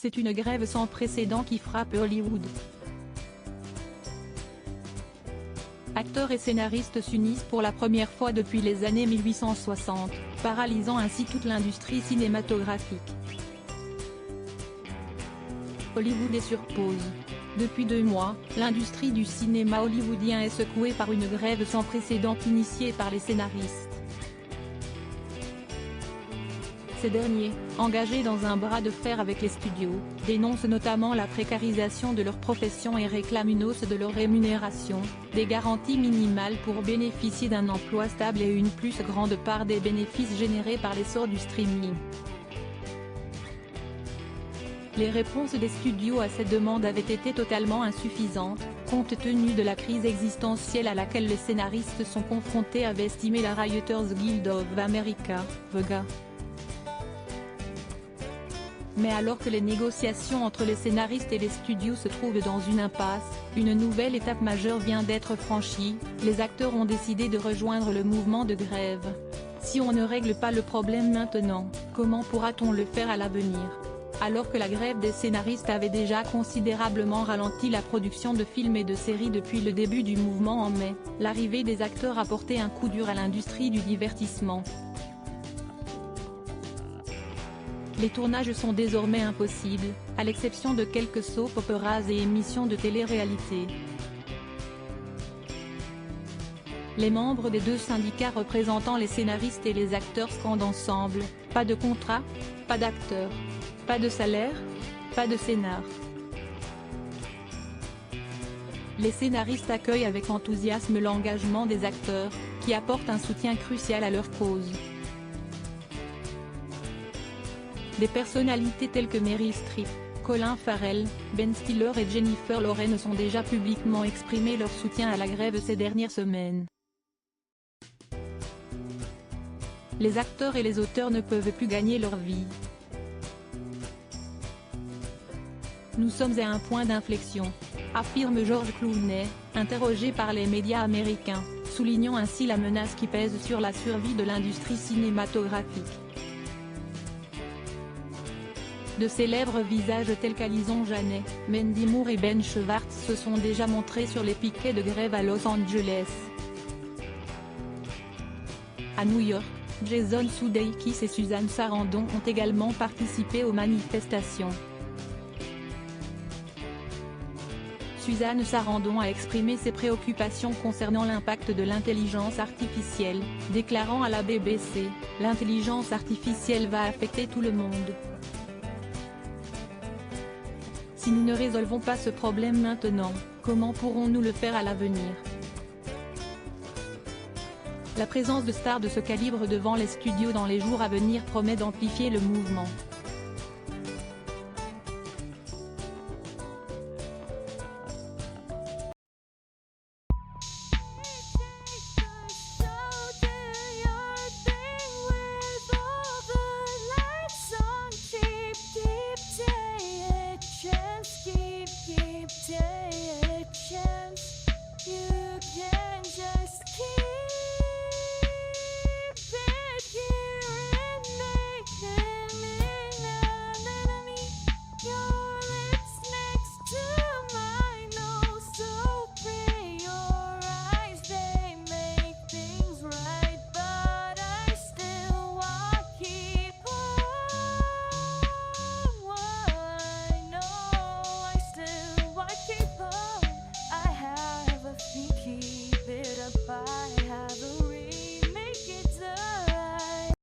C'est une grève sans précédent qui frappe Hollywood. Acteurs et scénaristes s'unissent pour la première fois depuis les années 1860, paralysant ainsi toute l'industrie cinématographique. Hollywood est sur pause. Depuis 2 mois, l'industrie du cinéma hollywoodien est secouée par une grève sans précédent initiée par les scénaristes. Ces derniers, engagés dans un bras de fer avec les studios, dénoncent notamment la précarisation de leur profession et réclament une hausse de leur rémunération, des garanties minimales pour bénéficier d'un emploi stable et une plus grande part des bénéfices générés par l'essor du streaming. Les réponses des studios à cette demande avaient été totalement insuffisantes, compte tenu de la crise existentielle à laquelle les scénaristes sont confrontés, avait estimé la Writers Guild of America, WGA. Mais alors que les négociations entre les scénaristes et les studios se trouvent dans une impasse, une nouvelle étape majeure vient d'être franchie, les acteurs ont décidé de rejoindre le mouvement de grève. Si on ne règle pas le problème maintenant, comment pourra-t-on le faire à l'avenir ? Alors que la grève des scénaristes avait déjà considérablement ralenti la production de films et de séries depuis le début du mouvement en mai, l'arrivée des acteurs a porté un coup dur à l'industrie du divertissement. Les tournages sont désormais impossibles, à l'exception de quelques soap operas et émissions de télé-réalité. Les membres des 2 syndicats représentant les scénaristes et les acteurs scandent ensemble: pas de contrat, pas d'acteurs, pas de salaire, pas de scénar. Les scénaristes accueillent avec enthousiasme l'engagement des acteurs, qui apportent un soutien crucial à leur cause. Des personnalités telles que Meryl Streep, Colin Farrell, Ben Stiller et Jennifer Lawrence ont déjà publiquement exprimé leur soutien à la grève ces dernières semaines. Les acteurs et les auteurs ne peuvent plus gagner leur vie. Nous sommes à un point d'inflexion, affirme George Clooney, interrogé par les médias américains, soulignant ainsi la menace qui pèse sur la survie de l'industrie cinématographique. De célèbres visages tels qu'Alison Janet, Mandy Moore et Ben Schwartz se sont déjà montrés sur les piquets de grève à Los Angeles. À New York, Jason Sudeikis et Suzanne Sarandon ont également participé aux manifestations. Suzanne Sarandon a exprimé ses préoccupations concernant l'impact de l'intelligence artificielle, déclarant à la BBC: « L'intelligence artificielle va affecter tout le monde. Si nous ne résolvons pas ce problème maintenant, comment pourrons-nous le faire à l'avenir ?» La présence de stars de ce calibre devant les studios dans les jours à venir promet d'amplifier le mouvement.